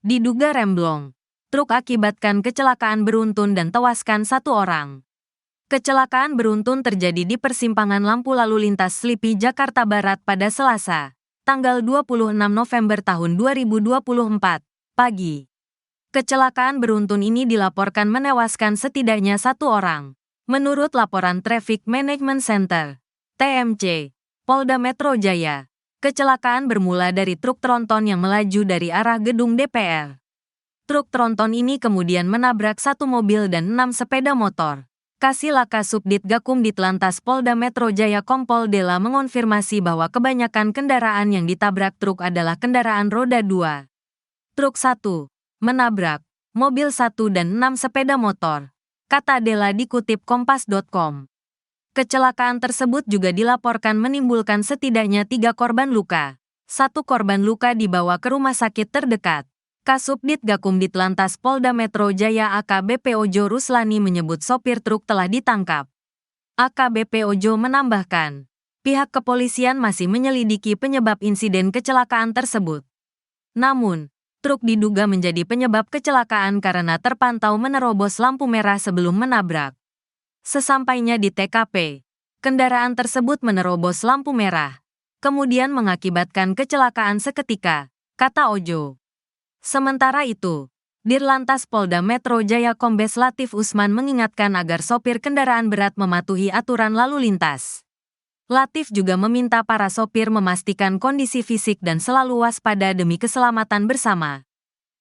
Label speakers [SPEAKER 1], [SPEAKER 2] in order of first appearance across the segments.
[SPEAKER 1] Diduga remblong. Truk akibatkan kecelakaan beruntun dan tewaskan 1 orang. Kecelakaan beruntun terjadi di persimpangan lampu lalu lintas Slipi, Jakarta Barat pada Selasa, tanggal 26 November tahun 2024, pagi. Kecelakaan beruntun ini dilaporkan menewaskan setidaknya 1 orang. Menurut laporan Traffic Management Center, TMC, Polda Metro Jaya, kecelakaan bermula dari truk tronton yang melaju dari arah gedung DPR. Truk tronton ini kemudian menabrak 1 mobil dan 6 sepeda motor. Kasilaka Subdit Gakum Ditlantas Polda Metro Jaya Kompol Dela mengonfirmasi bahwa kebanyakan kendaraan yang ditabrak truk adalah kendaraan roda 2. Truk 1 menabrak mobil 1 dan 6 sepeda motor, kata Dela dikutip kompas.com. Kecelakaan tersebut juga dilaporkan menimbulkan setidaknya 3 korban luka. 1 korban luka dibawa ke rumah sakit terdekat. Kasubdit Gakum Ditlantas Polda Metro Jaya AKBP Ojo Ruslani menyebut sopir truk telah ditangkap. AKBP Ojo menambahkan, pihak kepolisian masih menyelidiki penyebab insiden kecelakaan tersebut. Namun, truk diduga menjadi penyebab kecelakaan karena terpantau menerobos lampu merah sebelum menabrak. Sesampainya di TKP, kendaraan tersebut menerobos lampu merah, kemudian mengakibatkan kecelakaan seketika, kata Ojo. Sementara itu, Dirlantas Polda Metro Jaya Kombes Latif Usman mengingatkan agar sopir kendaraan berat mematuhi aturan lalu lintas. Latif juga meminta para sopir memastikan kondisi fisik dan selalu waspada demi keselamatan bersama.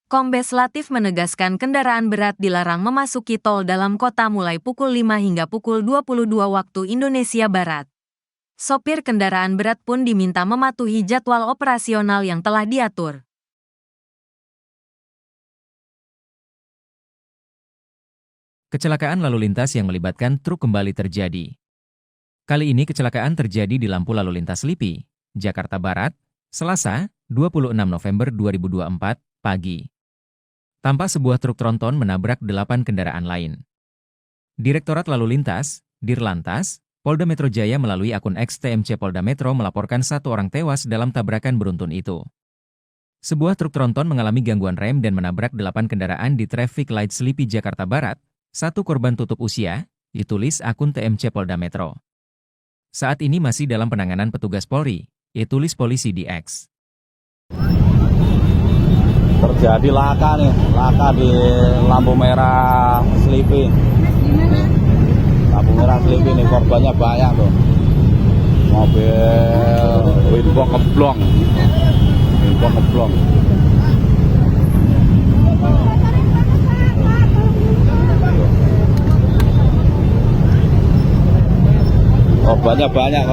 [SPEAKER 1] Kombes Latif menegaskan kendaraan berat dilarang memasuki tol dalam kota mulai pukul 5 hingga pukul 22 waktu Indonesia Barat. Sopir kendaraan berat pun diminta mematuhi jadwal operasional yang telah diatur.
[SPEAKER 2] Kecelakaan lalu lintas yang melibatkan truk kembali terjadi. Kali ini kecelakaan terjadi di lampu lalu lintas Slipi, Jakarta Barat, Selasa, 26 November 2024, pagi. Tampak sebuah truk tronton menabrak 8 kendaraan lain. Direktorat Lalu Lintas, Dirlantas, Polda Metro Jaya melalui akun X TMC Polda Metro melaporkan 1 orang tewas dalam tabrakan beruntun itu. Sebuah truk tronton mengalami gangguan rem dan menabrak 8 kendaraan di Traffic Light Slipi, Jakarta Barat. 1 korban tutup usia, ditulis akun TMC Polda Metro. Saat ini masih dalam penanganan petugas Polri, ditulis polisi di X.
[SPEAKER 3] Terjadi laka di lampu merah Slipi. Lampu merah Slipi nih, korbannya banyak tuh. Mobil Winbok ngeblong. Korbannya banyak,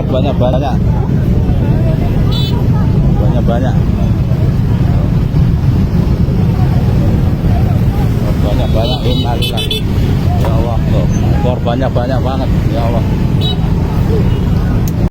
[SPEAKER 3] innalillahi. Ya Allah, korbannya banyak banget, ya Allah.